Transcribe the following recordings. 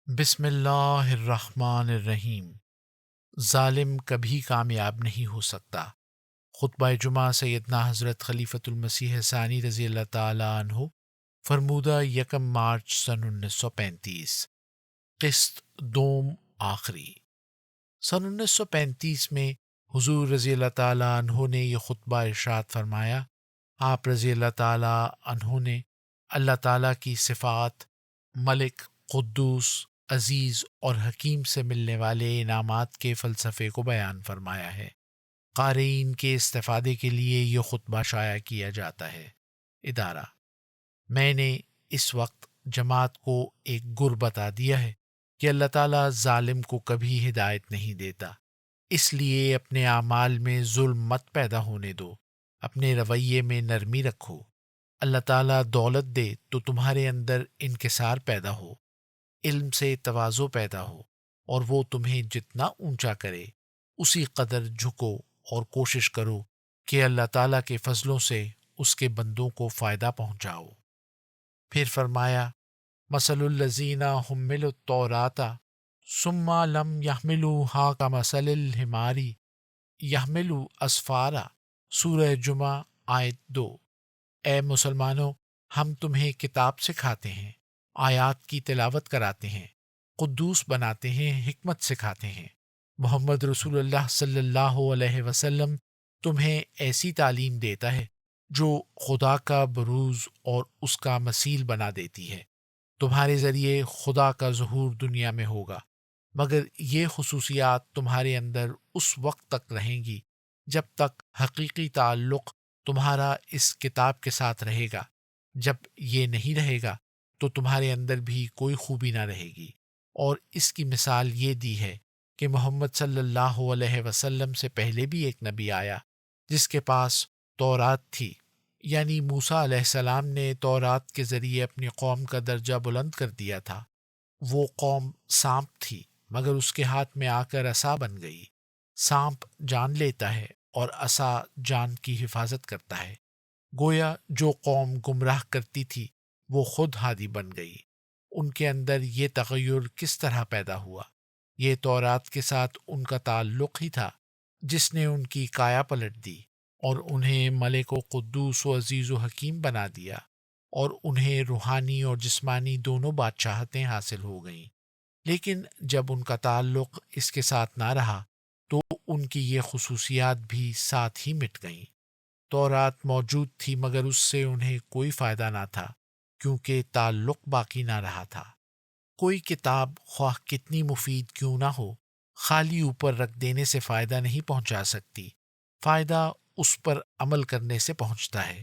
بسم اللہ الرحمن الرحیم۔ ظالم کبھی کامیاب نہیں ہو سکتا۔ خطبہ جمعہ سیدنا حضرت خلیفۃ المسیح ثانی رضی اللہ تعالیٰ عنہ، فرمودہ 1 مارچ سن 1935۔ قسط دوم آخری۔ سن 1935 میں حضور رضی اللہ تعالیٰ عنہ نے یہ خطبہ ارشاد فرمایا۔ آپ رضی اللہ تعالیٰ عنہ نے اللہ تعالیٰ کی صفات، ملک، قدوس، عزیز اور حکیم سے ملنے والے انعامات کے فلسفے کو بیان فرمایا ہے۔ قارئین کے استفادے کے لیے یہ خطبہ شائع کیا جاتا ہے۔ ادارہ: میں نے اس وقت جماعت کو ایک گر بتا دیا ہے کہ اللہ تعالیٰ ظالم کو کبھی ہدایت نہیں دیتا، اس لیے اپنے اعمال میں ظلم مت پیدا ہونے دو، اپنے رویے میں نرمی رکھو۔ اللہ تعالیٰ دولت دے تو تمہارے اندر انکسار پیدا ہو، علم سے تواضع پیدا ہو، اور وہ تمہیں جتنا اونچا کرے اسی قدر جھکو، اور کوشش کرو کہ اللہ تعالیٰ کے فضلوں سے اس کے بندوں کو فائدہ پہنچاؤ۔ پھر فرمایا: مثل الذین حملوا التوراۃ ثم لم یحملوها کمثل الحمار یحمل اسفارا۔ سورہ جمعہ آیت 2۔ اے مسلمانوں، ہم تمہیں کتاب سکھاتے ہیں، آیات کی تلاوت کراتے ہیں، قدوس بناتے ہیں، حکمت سکھاتے ہیں۔ محمد رسول اللہ صلی اللہ علیہ وسلم تمہیں ایسی تعلیم دیتا ہے جو خدا کا بروز اور اس کا مثیل بنا دیتی ہے۔ تمہارے ذریعے خدا کا ظہور دنیا میں ہوگا، مگر یہ خصوصیات تمہارے اندر اس وقت تک رہیں گی جب تک حقیقی تعلق تمہارا اس کتاب کے ساتھ رہے گا۔ جب یہ نہیں رہے گا تو تمہارے اندر بھی کوئی خوبی نہ رہے گی۔ اور اس کی مثال یہ دی ہے کہ محمد صلی اللہ علیہ وسلم سے پہلے بھی ایک نبی آیا جس کے پاس تورات تھی، یعنی موسیٰ علیہ السلام نے تورات کے ذریعے اپنی قوم کا درجہ بلند کر دیا تھا۔ وہ قوم سانپ تھی، مگر اس کے ہاتھ میں آ کر عصا بن گئی۔ سانپ جان لیتا ہے اور عصا جان کی حفاظت کرتا ہے۔ گویا جو قوم گمراہ کرتی تھی وہ خود ہادی بن گئی۔ ان کے اندر یہ تغیر کس طرح پیدا ہوا؟ یہ تورات کے ساتھ ان کا تعلق ہی تھا جس نے ان کی کایا پلٹ دی اور انہیں ملک و قدوس و عزیز و حکیم بنا دیا، اور انہیں روحانی اور جسمانی دونوں بادشاہتیں حاصل ہو گئیں۔ لیکن جب ان کا تعلق اس کے ساتھ نہ رہا تو ان کی یہ خصوصیات بھی ساتھ ہی مٹ گئیں۔ تورات موجود تھی مگر اس سے انہیں کوئی فائدہ نہ تھا، کیونکہ تعلق باقی نہ رہا تھا۔ کوئی کتاب خواہ کتنی مفید کیوں نہ ہو، خالی اوپر رکھ دینے سے فائدہ نہیں پہنچا سکتی، فائدہ اس پر عمل کرنے سے پہنچتا ہے۔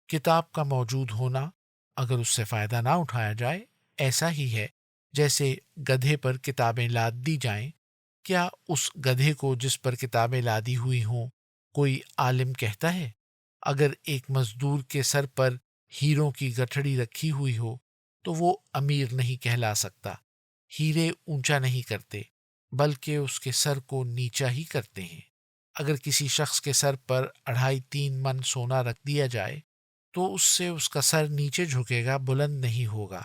کتاب کا موجود ہونا، اگر اس سے فائدہ نہ اٹھایا جائے، ایسا ہی ہے جیسے گدھے پر کتابیں لاد دی جائیں۔ کیا اس گدھے کو جس پر کتابیں لادی ہوئی ہوں کوئی عالم کہتا ہے؟ اگر ایک مزدور کے سر پر ہیروں کی گٹھڑی رکھی ہوئی ہو تو وہ امیر نہیں کہلا سکتا۔ ہیرے اونچا نہیں کرتے بلکہ اس کے سر کو نیچا ہی کرتے ہیں۔ اگر کسی شخص کے سر پر 2.5-3 من سونا رکھ دیا جائے تو اس سے اس کا سر نیچے جھکے گا، بلند نہیں ہوگا۔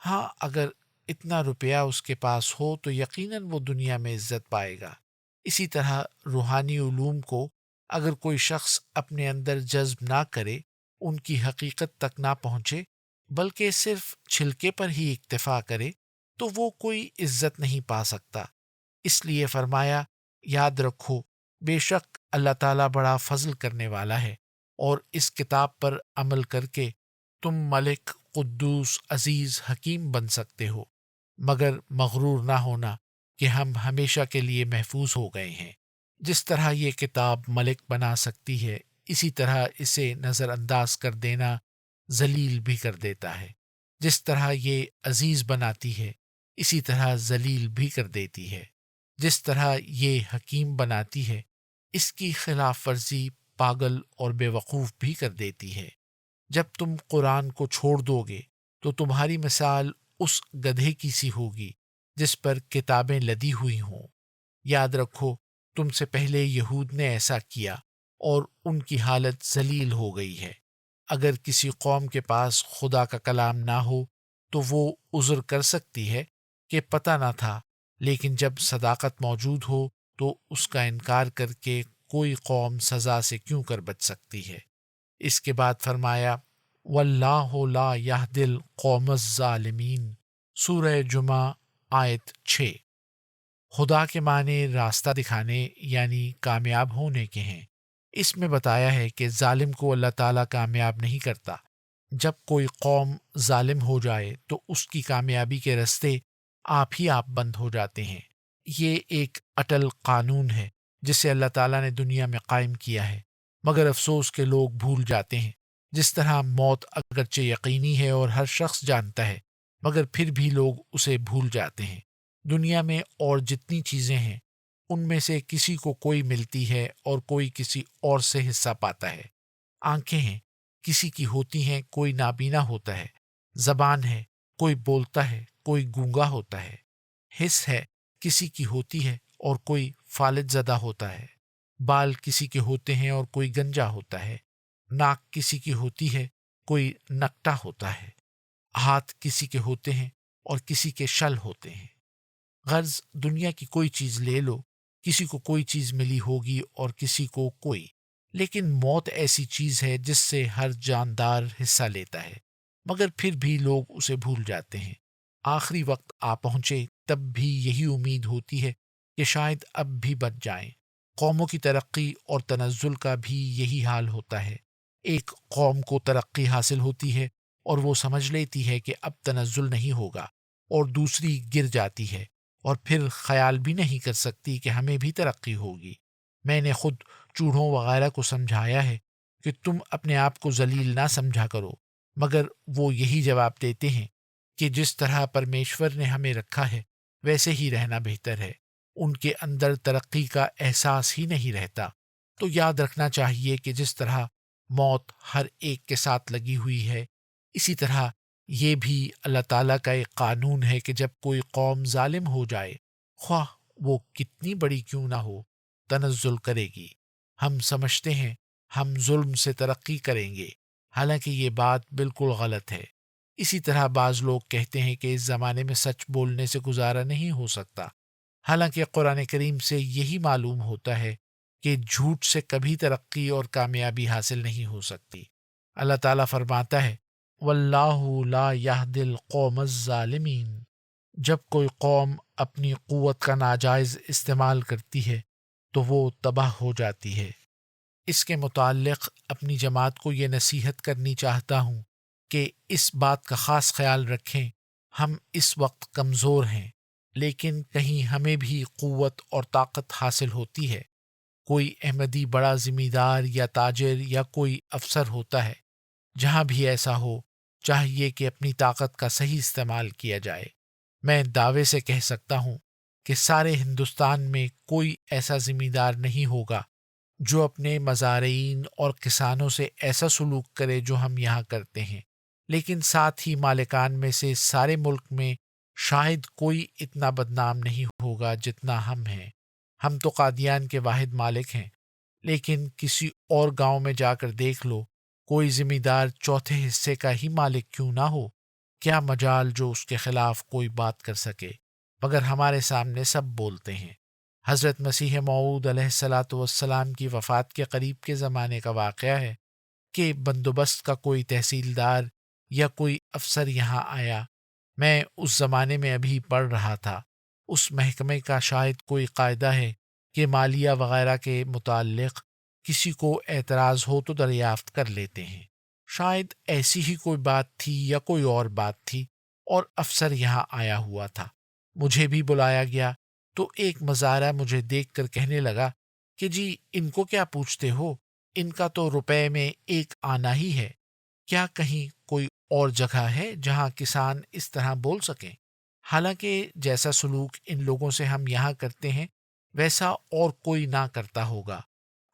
ہاں، اگر اتنا روپیہ اس کے پاس ہو تو یقیناً وہ دنیا میں عزت پائے گا۔ اسی طرح روحانی علوم کو اگر کوئی شخص اپنے اندر جذب نہ کرے، ان کی حقیقت تک نہ پہنچے بلکہ صرف چھلکے پر ہی اکتفا کرے، تو وہ کوئی عزت نہیں پا سکتا۔ اس لیے فرمایا: یاد رکھو، بے شک اللہ تعالیٰ بڑا فضل کرنے والا ہے، اور اس کتاب پر عمل کر کے تم ملک، قدوس، عزیز، حکیم بن سکتے ہو، مگر مغرور نہ ہونا کہ ہم ہمیشہ کے لیے محفوظ ہو گئے ہیں۔ جس طرح یہ کتاب ملک بنا سکتی ہے، اسی طرح اسے نظر انداز کر دینا ذلیل بھی کر دیتا ہے۔ جس طرح یہ عزیز بناتی ہے، اسی طرح ذلیل بھی کر دیتی ہے۔ جس طرح یہ حکیم بناتی ہے، اس کی خلاف ورزی پاگل اور بے وقوف بھی کر دیتی ہے۔ جب تم قرآن کو چھوڑ دو گے تو تمہاری مثال اس گدھے کی سی ہوگی جس پر کتابیں لدی ہوئی ہوں۔ یاد رکھو، تم سے پہلے یہود نے ایسا کیا اور ان کی حالت ذلیل ہو گئی ہے۔ اگر کسی قوم کے پاس خدا کا کلام نہ ہو تو وہ عذر کر سکتی ہے کہ پتہ نہ تھا، لیکن جب صداقت موجود ہو تو اس کا انکار کر کے کوئی قوم سزا سے کیوں کر بچ سکتی ہے؟ اس کے بعد فرمایا واللہ لا یہدی القوم الظالمین، سورہ جمعہ آیت 6۔ خدا کے معنی راستہ دکھانے یعنی کامیاب ہونے کے ہیں۔ اس میں بتایا ہے کہ ظالم کو اللہ تعالیٰ کامیاب نہیں کرتا۔ جب کوئی قوم ظالم ہو جائے تو اس کی کامیابی کے رستے آپ ہی آپ بند ہو جاتے ہیں۔ یہ ایک اٹل قانون ہے جسے اللہ تعالیٰ نے دنیا میں قائم کیا ہے، مگر افسوس کہ لوگ بھول جاتے ہیں۔ جس طرح موت اگرچہ یقینی ہے اور ہر شخص جانتا ہے، مگر پھر بھی لوگ اسے بھول جاتے ہیں۔ دنیا میں اور جتنی چیزیں ہیں ان میں سے کسی کو کوئی ملتی ہے اور کوئی کسی اور سے حصہ پاتا ہے۔ آنکھیں ہیں، کسی کی ہوتی ہیں، کوئی نابینا ہوتا ہے۔ زبان ہے، کوئی بولتا ہے، کوئی گونگا ہوتا ہے۔ حس ہے، کسی کی ہوتی ہے اور کوئی فالج زدہ ہوتا ہے۔ بال کسی کے ہوتے ہیں اور کوئی گنجا ہوتا ہے۔ ناک کسی کی ہوتی ہے، کوئی نکٹا ہوتا ہے۔ ہاتھ کسی کے ہوتے ہیں اور کسی کے شل ہوتے ہیں۔ غرض دنیا کی کوئی چیز لے لو، کسی کو کوئی چیز ملی ہوگی اور کسی کو کوئی، لیکن موت ایسی چیز ہے جس سے ہر جاندار حصہ لیتا ہے، مگر پھر بھی لوگ اسے بھول جاتے ہیں۔ آخری وقت آ پہنچے تب بھی یہی امید ہوتی ہے کہ شاید اب بھی بچ جائیں۔ قوموں کی ترقی اور تنزل کا بھی یہی حال ہوتا ہے۔ ایک قوم کو ترقی حاصل ہوتی ہے اور وہ سمجھ لیتی ہے کہ اب تنزل نہیں ہوگا، اور دوسری گر جاتی ہے اور پھر خیال بھی نہیں کر سکتی کہ ہمیں بھی ترقی ہوگی۔ میں نے خود چوڑوں وغیرہ کو سمجھایا ہے کہ تم اپنے آپ کو ذلیل نہ سمجھا کرو، مگر وہ یہی جواب دیتے ہیں کہ جس طرح پرمیشور نے ہمیں رکھا ہے ویسے ہی رہنا بہتر ہے۔ ان کے اندر ترقی کا احساس ہی نہیں رہتا۔ تو یاد رکھنا چاہیے کہ جس طرح موت ہر ایک کے ساتھ لگی ہوئی ہے، اسی طرح یہ بھی اللہ تعالیٰ کا ایک قانون ہے کہ جب کوئی قوم ظالم ہو جائے، خواہ وہ کتنی بڑی کیوں نہ ہو، تنزل کرے گی۔ ہم سمجھتے ہیں ہم ظلم سے ترقی کریں گے، حالانکہ یہ بات بالکل غلط ہے۔ اسی طرح بعض لوگ کہتے ہیں کہ اس زمانے میں سچ بولنے سے گزارا نہیں ہو سکتا، حالانکہ قرآن کریم سے یہی معلوم ہوتا ہے کہ جھوٹ سے کبھی ترقی اور کامیابی حاصل نہیں ہو سکتی۔ اللہ تعالیٰ فرماتا ہے واللہ لا یہدی القوم الظالمین۔ جب کوئی قوم اپنی قوت کا ناجائز استعمال کرتی ہے تو وہ تباہ ہو جاتی ہے۔ اس کے متعلق اپنی جماعت کو یہ نصیحت کرنی چاہتا ہوں کہ اس بات کا خاص خیال رکھیں، ہم اس وقت کمزور ہیں، لیکن کہیں ہمیں بھی قوت اور طاقت حاصل ہوتی ہے۔ کوئی احمدی بڑا ذمہ دار یا تاجر یا کوئی افسر ہوتا ہے، جہاں بھی ایسا ہو، چاہیے کہ اپنی طاقت کا صحیح استعمال کیا جائے۔ میں دعوے سے کہہ سکتا ہوں کہ سارے ہندوستان میں کوئی ایسا ذمہ دار نہیں ہوگا جو اپنے مزارعین اور کسانوں سے ایسا سلوک کرے جو ہم یہاں کرتے ہیں، لیکن ساتھ ہی مالکان میں سے سارے ملک میں شاید کوئی اتنا بدنام نہیں ہوگا جتنا ہم ہیں۔ ہم تو قادیان کے واحد مالک ہیں، لیکن کسی اور گاؤں میں جا کر دیکھ لو، کوئی ذمہ دار چوتھے حصے کا ہی مالک کیوں نہ ہو، کیا مجال جو اس کے خلاف کوئی بات کر سکے، مگر ہمارے سامنے سب بولتے ہیں۔ حضرت مسیح موعود علیہ الصلاۃ والسلام کی وفات کے قریب کے زمانے کا واقعہ ہے کہ بندوبست کا کوئی تحصیلدار یا کوئی افسر یہاں آیا۔ میں اس زمانے میں ابھی پڑھ رہا تھا۔ اس محکمے کا شاید کوئی قاعدہ ہے کہ مالیہ وغیرہ کے متعلق کسی کو اعتراض ہو تو دریافت کر لیتے ہیں۔ شاید ایسی ہی کوئی بات تھی یا کوئی اور بات تھی، اور افسر یہاں آیا ہوا تھا۔ مجھے بھی بلایا گیا تو ایک مزارع مجھے دیکھ کر کہنے لگا کہ جی ان کو کیا پوچھتے ہو، ان کا تو روپے میں ایک آنا ہی ہے۔ کیا کہیں کوئی اور جگہ ہے جہاں کسان اس طرح بول سکیں؟ حالانکہ جیسا سلوک ان لوگوں سے ہم یہاں کرتے ہیں ویسا اور کوئی نہ کرتا ہوگا۔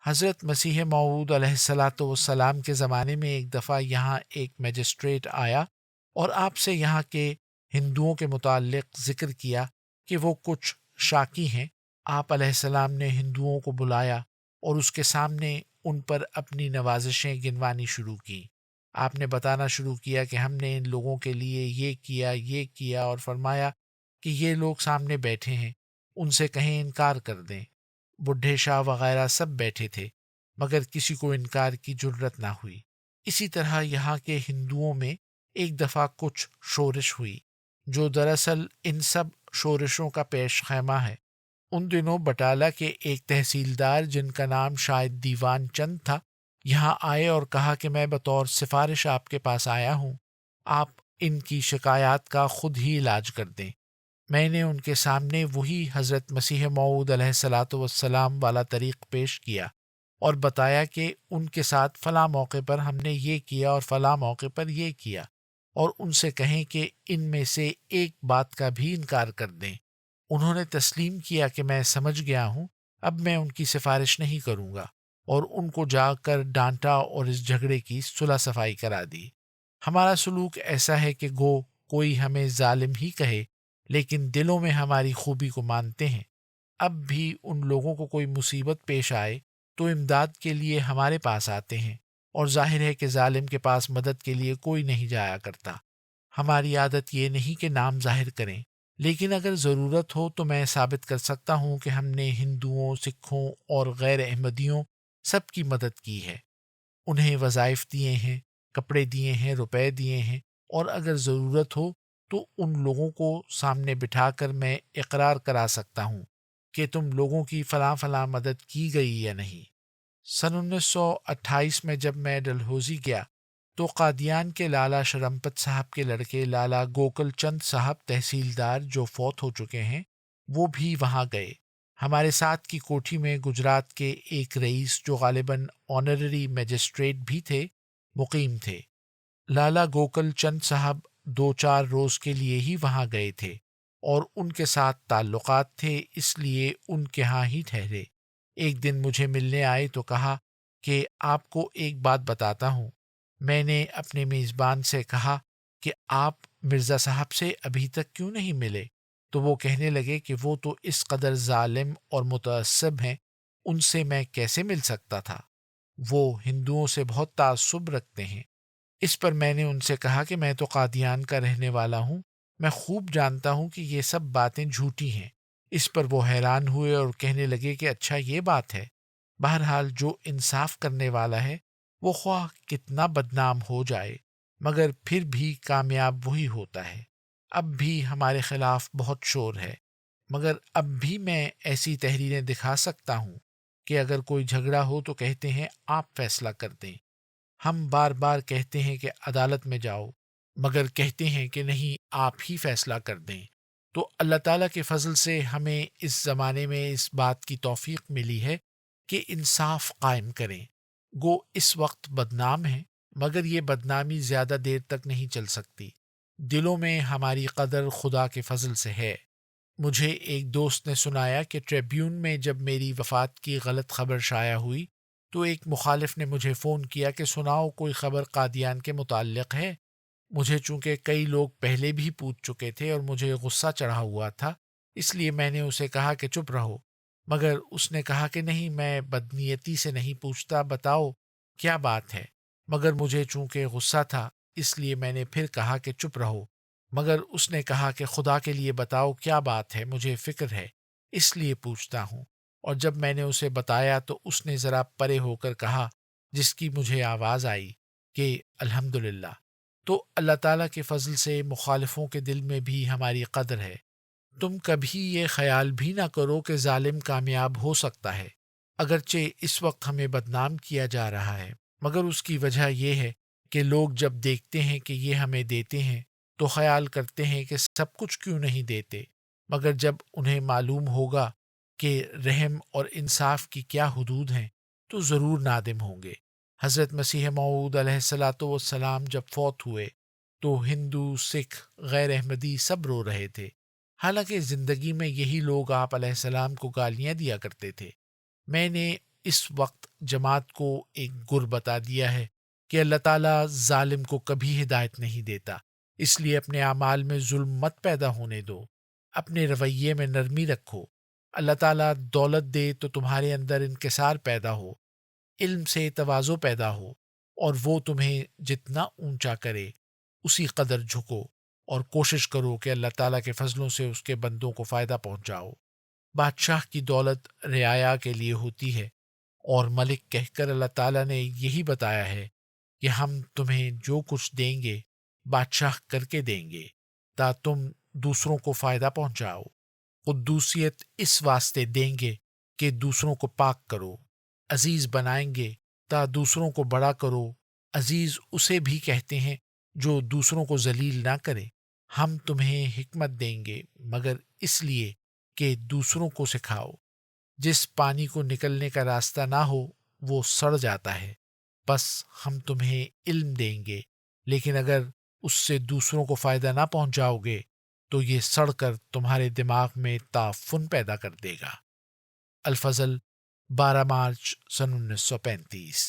حضرت مسیح موعود علیہ الصلاۃ والسلام کے زمانے میں ایک دفعہ یہاں ایک میجسٹریٹ آیا اور آپ سے یہاں کے ہندوؤں کے متعلق ذکر کیا کہ وہ کچھ شاکی ہیں۔ آپ علیہ السلام نے ہندوؤں کو بلایا اور اس کے سامنے ان پر اپنی نوازشیں گنوانی شروع کی۔ آپ نے بتانا شروع کیا کہ ہم نے ان لوگوں کے لیے یہ کیا اور فرمایا کہ یہ لوگ سامنے بیٹھے ہیں، ان سے کہیں انکار کر دیں۔ بڈھے شاہ وغیرہ سب بیٹھے تھے، مگر کسی کو انکار کی جرت نہ ہوئی۔ اسی طرح یہاں کے ہندوؤں میں ایک دفعہ کچھ شورش ہوئی، جو دراصل ان سب شورشوں کا پیش خیمہ ہے۔ ان دنوں بٹالہ کے ایک تحصیلدار، جن کا نام شاید دیوان چند تھا، یہاں آئے اور کہا کہ میں بطور سفارش آپ کے پاس آیا ہوں، آپ ان کی شکایات کا خود ہی علاج کر دیں۔ میں نے ان کے سامنے وہی حضرت مسیح موعود علیہ الصلاۃ والسلام والا طریق پیش کیا اور بتایا کہ ان کے ساتھ فلاں موقع پر ہم نے یہ کیا اور فلاں موقع پر یہ کیا، اور ان سے کہیں کہ ان میں سے ایک بات کا بھی انکار کر دیں۔ انہوں نے تسلیم کیا کہ میں سمجھ گیا ہوں، اب میں ان کی سفارش نہیں کروں گا، اور ان کو جا کر ڈانٹا اور اس جھگڑے کی صلح صفائی کرا دی۔ ہمارا سلوک ایسا ہے کہ گو کوئی ہمیں ظالم ہی کہے، لیکن دلوں میں ہماری خوبی کو مانتے ہیں۔ اب بھی ان لوگوں کو کوئی مصیبت پیش آئے تو امداد کے لیے ہمارے پاس آتے ہیں، اور ظاہر ہے کہ ظالم کے پاس مدد کے لیے کوئی نہیں جایا کرتا۔ ہماری عادت یہ نہیں کہ نام ظاہر کریں، لیکن اگر ضرورت ہو تو میں ثابت کر سکتا ہوں کہ ہم نے ہندوؤں، سکھوں اور غیر احمدیوں سب کی مدد کی ہے، انہیں وظائف دیے ہیں، کپڑے دیے ہیں، روپے دیے ہیں، اور اگر ضرورت ہو تو ان لوگوں کو سامنے بٹھا کر میں اقرار کرا سکتا ہوں کہ تم لوگوں کی فلاں فلاں مدد کی گئی یا نہیں۔ سن 1928 میں جب میں ڈلہوزی گیا تو قادیان کے لالا شرمپت صاحب کے لڑکے لالا گوکل چند صاحب تحصیلدار، جو فوت ہو چکے ہیں، وہ بھی وہاں گئے۔ ہمارے ساتھ کی کوٹھی میں گجرات کے ایک رئیس، جو غالباً آنرری میجسٹریٹ بھی تھے، مقیم تھے۔ لالا گوکل چند صاحب 2-4 روز کے لیے ہی وہاں گئے تھے، اور ان کے ساتھ تعلقات تھے، اس لیے ان کے ہاں ہی ٹھہرے۔ ایک دن مجھے ملنے آئے تو کہا کہ آپ کو ایک بات بتاتا ہوں۔ میں نے اپنے میزبان سے کہا کہ آپ مرزا صاحب سے ابھی تک کیوں نہیں ملے؟ تو وہ کہنے لگے کہ وہ تو اس قدر ظالم اور متعصب ہیں، ان سے میں کیسے مل سکتا تھا؟ وہ ہندوؤں سے بہت تعصب رکھتے ہیں۔ اس پر میں نے ان سے کہا کہ میں تو قادیان کا رہنے والا ہوں، میں خوب جانتا ہوں کہ یہ سب باتیں جھوٹی ہیں۔ اس پر وہ حیران ہوئے اور کہنے لگے کہ اچھا یہ بات ہے۔ بہرحال جو انصاف کرنے والا ہے، وہ خواہ کتنا بدنام ہو جائے، مگر پھر بھی کامیاب وہی ہوتا ہے۔ اب بھی ہمارے خلاف بہت شور ہے، مگر اب بھی میں ایسی تحریریں دکھا سکتا ہوں کہ اگر کوئی جھگڑا ہو تو کہتے ہیں آپ فیصلہ کر دیں۔ ہم بار بار کہتے ہیں کہ عدالت میں جاؤ، مگر کہتے ہیں کہ نہیں، آپ ہی فیصلہ کر دیں۔ تو اللہ تعالیٰ کے فضل سے ہمیں اس زمانے میں اس بات کی توفیق ملی ہے کہ انصاف قائم کریں۔ گو اس وقت بدنام ہیں، مگر یہ بدنامی زیادہ دیر تک نہیں چل سکتی۔ دلوں میں ہماری قدر خدا کے فضل سے ہے۔ مجھے ایک دوست نے سنایا کہ ٹریبیون میں جب میری وفات کی غلط خبر شائع ہوئی تو ایک مخالف نے مجھے فون کیا کہ سناؤ، کوئی خبر قادیان کے متعلق ہے؟ مجھے چونکہ کئی لوگ پہلے بھی پوچھ چکے تھے اور مجھے غصہ چڑھا ہوا تھا، اس لیے میں نے اسے کہا کہ چپ رہو، مگر اس نے کہا کہ نہیں، میں بدنیتی سے نہیں پوچھتا، بتاؤ کیا بات ہے۔ مگر مجھے چونکہ غصہ تھا، اس لیے میں نے پھر کہا کہ چپ رہو، مگر اس نے کہا کہ خدا کے لیے بتاؤ کیا بات ہے، مجھے فکر ہے، اس لیے پوچھتا ہوں۔ اور جب میں نے اسے بتایا تو اس نے ذرا پرے ہو کر کہا، جس کی مجھے آواز آئی، کہ الحمدللہ۔ تو اللہ تعالیٰ کے فضل سے مخالفوں کے دل میں بھی ہماری قدر ہے۔ تم کبھی یہ خیال بھی نہ کرو کہ ظالم کامیاب ہو سکتا ہے، اگرچہ اس وقت ہمیں بدنام کیا جا رہا ہے، مگر اس کی وجہ یہ ہے کہ لوگ جب دیکھتے ہیں کہ یہ ہمیں دیتے ہیں تو خیال کرتے ہیں کہ سب کچھ کیوں نہیں دیتے، مگر جب انہیں معلوم ہوگا کہ رحم اور انصاف کی کیا حدود ہیں تو ضرور نادم ہوں گے۔ حضرت مسیح موعود علیہ الصلاۃ والسلام جب فوت ہوئے تو ہندو، سکھ، غیر احمدی سب رو رہے تھے، حالانکہ زندگی میں یہی لوگ آپ علیہ السلام کو گالیاں دیا کرتے تھے۔ میں نے اس وقت جماعت کو ایک گر بتا دیا ہے کہ اللہ تعالیٰ ظالم کو کبھی ہدایت نہیں دیتا، اس لیے اپنے اعمال میں ظلم مت پیدا ہونے دو، اپنے رویے میں نرمی رکھو۔ اللہ تعالیٰ دولت دے تو تمہارے اندر انکسار پیدا ہو، علم سے تواضع پیدا ہو، اور وہ تمہیں جتنا اونچا کرے اسی قدر جھکو، اور کوشش کرو کہ اللہ تعالیٰ کے فضلوں سے اس کے بندوں کو فائدہ پہنچاؤ۔ بادشاہ کی دولت رعایا کے لیے ہوتی ہے، اور ملک کہہ کر اللہ تعالیٰ نے یہی بتایا ہے کہ ہم تمہیں جو کچھ دیں گے بادشاہ کر کے دیں گے تا تم دوسروں کو فائدہ پہنچاؤ۔ قدوسیت اس واسطے دیں گے کہ دوسروں کو پاک کرو، عزیز بنائیں گے تا دوسروں کو بڑا کرو۔ عزیز اسے بھی کہتے ہیں جو دوسروں کو ذلیل نہ کرے۔ ہم تمہیں حکمت دیں گے مگر اس لیے کہ دوسروں کو سکھاؤ۔ جس پانی کو نکلنے کا راستہ نہ ہو وہ سڑ جاتا ہے، بس ہم تمہیں علم دیں گے، لیکن اگر اس سے دوسروں کو فائدہ نہ پہنچاؤ گے تو یہ سڑ کر تمہارے دماغ میں تعفن پیدا کر دے گا۔ الفضل 12 مارچ سن 1935۔